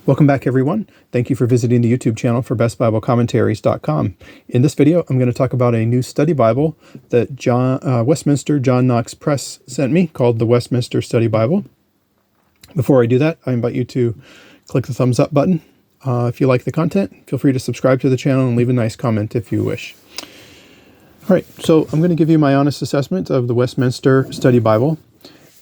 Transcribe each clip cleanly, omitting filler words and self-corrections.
Welcome back, everyone. Thank you for visiting the YouTube channel for bestbiblecommentaries.com. In this video, I'm going to talk about a new study Bible that Westminster John Knox Press sent me called the Westminster Study Bible. Before I do that, I invite you to click the thumbs up button. If you like the content, feel free to subscribe to the channel and leave a nice comment if you wish. All right, so I'm going to give you my honest assessment of the Westminster Study Bible.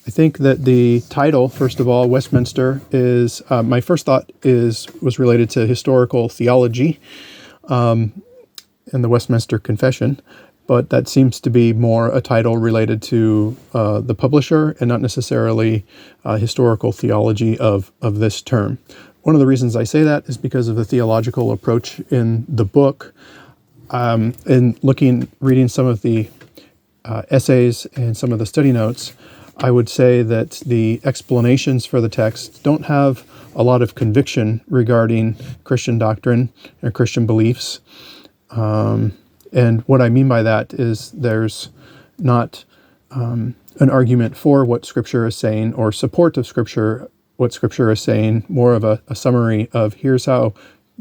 I think that the title, first of all, Westminster, is my first thought was related to historical theology and the Westminster Confession, but that seems to be more a title related to the publisher and not necessarily historical theology of this term. One of the reasons I say that is because of the theological approach in the book. In reading some of the essays and some of the study notes, I would say that the explanations for the text don't have a lot of conviction regarding Christian doctrine or Christian beliefs. And what I mean by that is there's not an argument for what Scripture is saying or support of Scripture, what Scripture is saying, more of a summary of here's how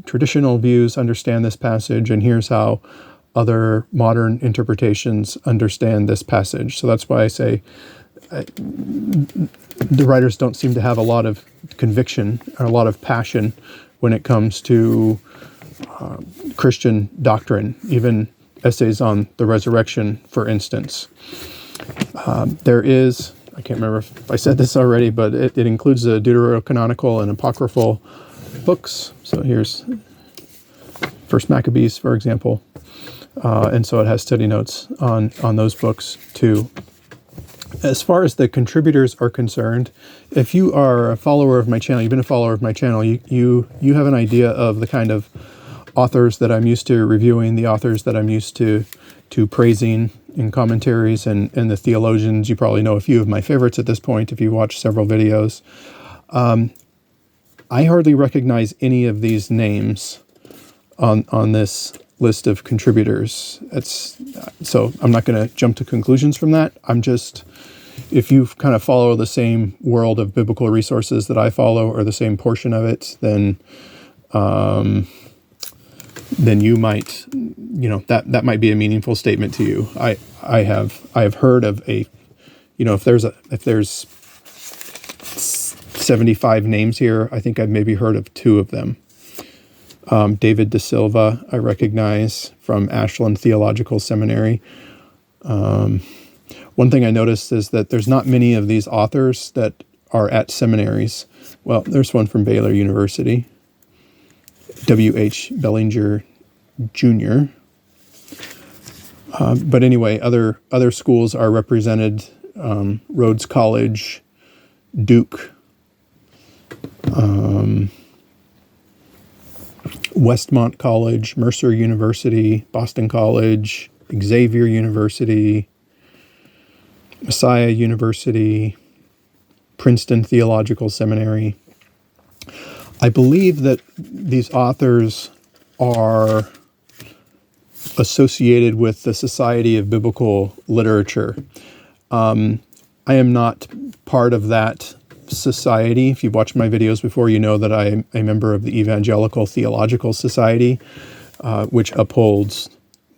traditional views understand this passage and here's how other modern interpretations understand this passage. So that's why I say the writers don't seem to have a lot of conviction or a lot of passion when it comes to Christian doctrine, even essays on the resurrection, for instance. There is, I can't remember if I said this already, but it includes the deuterocanonical and apocryphal books. So here's First Maccabees, for example. And so it has study notes on those books too. As far as the contributors are concerned, if you are a follower of my channel, you've been a follower of my channel, you have an idea of the kind of authors that I'm used to reviewing, the authors that I'm used to praising in commentaries, and the theologians. You probably know a few of my favorites at this point if you watch several videos. I hardly recognize any of these names on this list of contributors. So I'm not going to jump to conclusions from that. If you kind of follow the same world of biblical resources that I follow, or the same portion of it, then you might, that might be a meaningful statement to you. I have heard of if there's 75 names here, I think I've maybe heard of 2 of them. David De Silva, I recognize from Ashland Theological Seminary. One thing I noticed is that there's not many of these authors that are at seminaries. Well, there's one from Baylor University, W.H. Bellinger Jr. But anyway, other schools are represented, Rhodes College, Duke, Westmont College, Mercer University, Boston College, Xavier University, Messiah University, Princeton Theological Seminary. I believe that these authors are associated with the Society of Biblical Literature. I am not part of that society. If you've watched my videos before, you know that I'm a member of the Evangelical Theological Society, which upholds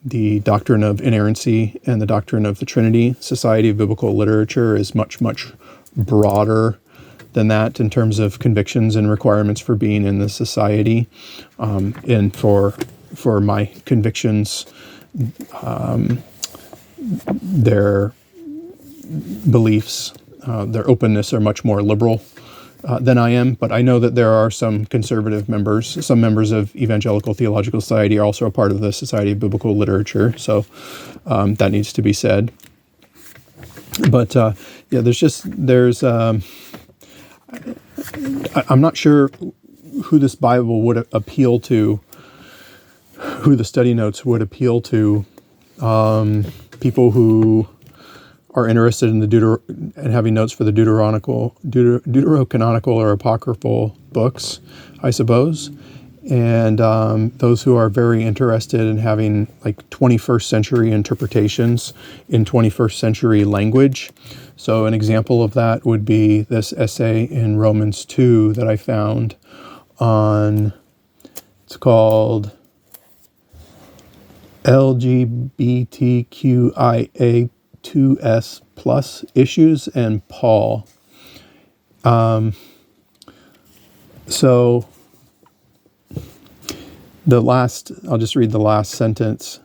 the doctrine of inerrancy and the doctrine of the Trinity. Society of Biblical Literature is much, much broader than that in terms of convictions and requirements for being in the society. And for my convictions, their beliefs, their openness are much more liberal than I am, but I know that there are some conservative members. Some members of Evangelical Theological Society are also a part of the Society of Biblical Literature, so that needs to be said. But I'm not sure who this Bible would appeal to, who the study notes would appeal to. People who are interested in and having notes for the deuterocanonical or apocryphal books, I suppose, and those who are very interested in having like 21st century interpretations in 21st century language. So an example of that would be this essay in Romans 2 that I found it's called LGBTQIA2S plus issues and Paul. So I'll just read the last sentence.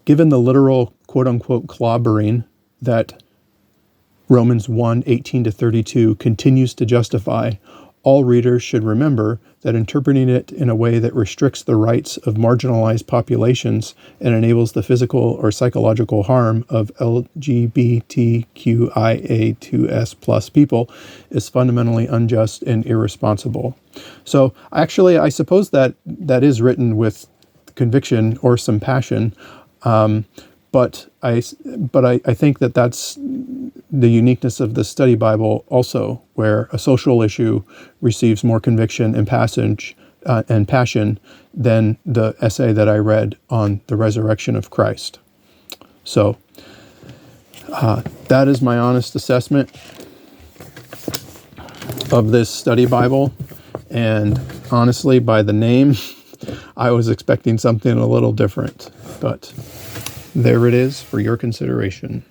Given the literal quote-unquote clobbering that Romans 1:18-32 continues to justify, all readers should remember that interpreting it in a way that restricts the rights of marginalized populations and enables the physical or psychological harm of LGBTQIA2S plus people is fundamentally unjust and irresponsible. So actually, I suppose that is written with conviction or some passion, but I think that that's the uniqueness of the study Bible also, where a social issue receives more conviction and passion than the essay that I read on the resurrection of Christ. So that is my honest assessment of this study Bible. And honestly, by the name, I was expecting something a little different, but there it is for your consideration.